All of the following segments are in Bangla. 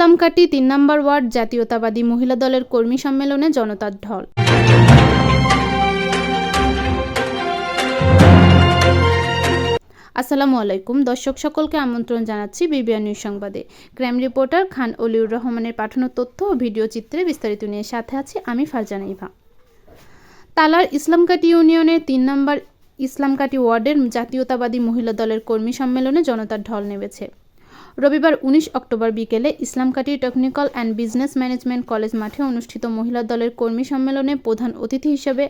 ইসলামকাটি ৩ নম্বর ওয়ার্ড জাতীয়তাবাদী মহিলা দলের কর্মী সম্মেলনে জনতার ঢল। আসসালামু আলাইকুম দর্শক সকলকে আমন্ত্রণ জানাচ্ছি বিবিআর নিউজ সংবাদে। ক্রাইম রিপোর্টার খান অলিউর রহমানের পাঠানো তথ্য ও ভিডিও চিত্রে বিস্তারিত নিয়ে সাথে আছি আমি ফারজানা ইভা। তালার ইসলামকাটি ইউনিয়নের ৩ নম্বর ইসলামকাটি ওয়ার্ডের জাতীয়তাবাদী মহিলা দলের কর্মী সম্মেলনে জনতার ঢল নেমেছে। রবিবার ১৯ অক্টোবর বিকেলে Islamkati technical and business management college মাঠে অনুষ্ঠিত মহিলা দলের কর্মী সম্মেলনে প্রধান অতিথি হিসেবে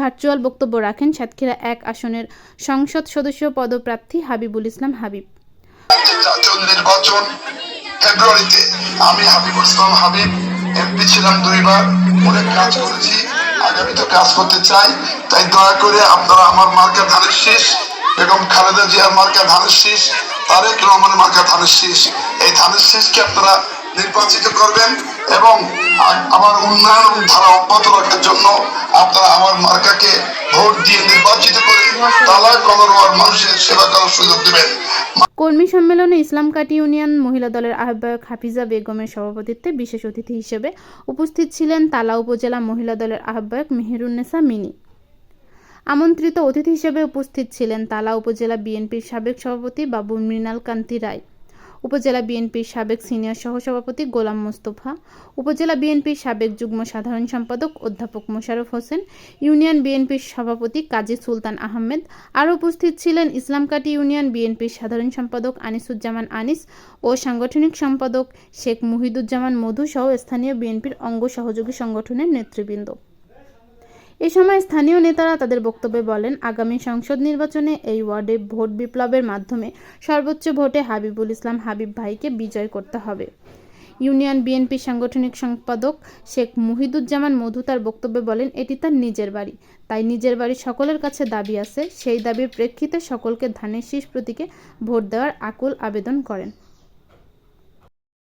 ভার্চুয়াল বক্তব্য রাখেন সাতক্ষীরা ১ আসনের সংসদ সদস্য পদপ্রার্থী হাবিবুল ইসলাম হাবিব। নির্বাচন ফেব্রুয়ারিতে আমি হাবিবুল ইসলাম হাবিব এমপি ছিলাম ২ বার, অনেক কাজ করেছি, আগামী তো কাজ করতে চাই। তাই দয়া করে আপনারা আমার মার্কা ধানের শীষ, বেগম খালেদা জিয়ার মার্কা ধানের শীষ, তারেক রহমানের মার্কা ধানের শীষ, এই ধানের শীষকে আপনারা নির্বাচিত করবেন এবং আমার উন্নয়ন ধারা অব্যাহত রাখার জন্য আপনারা আমার মার্কাকে ভোট দিয়ে নির্বাচিত করে তালা কলরোয়ার মানুষের সেবা করার সুযোগ দেবেন। কর্মী সম্মেলনে ইসলামকাটি ইউনিয়ন মহিলা দলের আহ্বায়ক হাফিজা বেগমের সভাপতিত্বে বিশেষ অতিথি হিসেবে উপস্থিত ছিলেন তালা উপজেলা মহিলা দলের আহ্বায়ক মেহেরুন্নেসা মিনি। আমন্ত্রিত অতিথি হিসেবে উপস্থিত ছিলেন তালা উপজেলা বিএনপির সাবেক সভাপতি বাবু মৃণাল কান্তি রায়, উপজেলা বিএনপির সাবেক সিনিয়র সহসভাপতি গোলাম মোস্তফা, উপজেলা বিএনপির সাবেক যুগ্ম সাধারণ সম্পাদক অধ্যাপক মোশাররফ হোসেন, ইউনিয়ন বিএনপির সভাপতি কাজী সুলতান আহমেদ। আরও উপস্থিত ছিলেন ইসলামকাটি ইউনিয়ন বিএনপির সাধারণ সম্পাদক আনিসুজ্জামান আনিস ও সাংগঠনিক সম্পাদক শেখ মুহিদুজ্জামান মধু সহ স্থানীয় বিএনপির অঙ্গ সহযোগী সংগঠনের নেতৃবৃন্দ। এ সময় স্থানীয় নেতারা তাদের বক্তব্যে বলেন, আগামী সংসদ নির্বাচনে এই ওয়ার্ডে ভোট বিপ্লবের মাধ্যমে সর্বোচ্চ ভোটে হাবিবুল ইসলাম হাবিব ভাইকে বিজয় করতে হবে। ইউনিয়ন বিএনপির সাংগঠনিক সম্পাদক শেখ মুহিদুজ্জামান মধু তার বক্তব্যে বলেন, এটি তার নিজের বাড়ি, তাই নিজের বাড়ির সকলের কাছে দাবি আছে। সেই দাবির প্রেক্ষিতে সকলকে ধানের শীষ প্রতীকে ভোট দেওয়ার আকুল আবেদন করেন।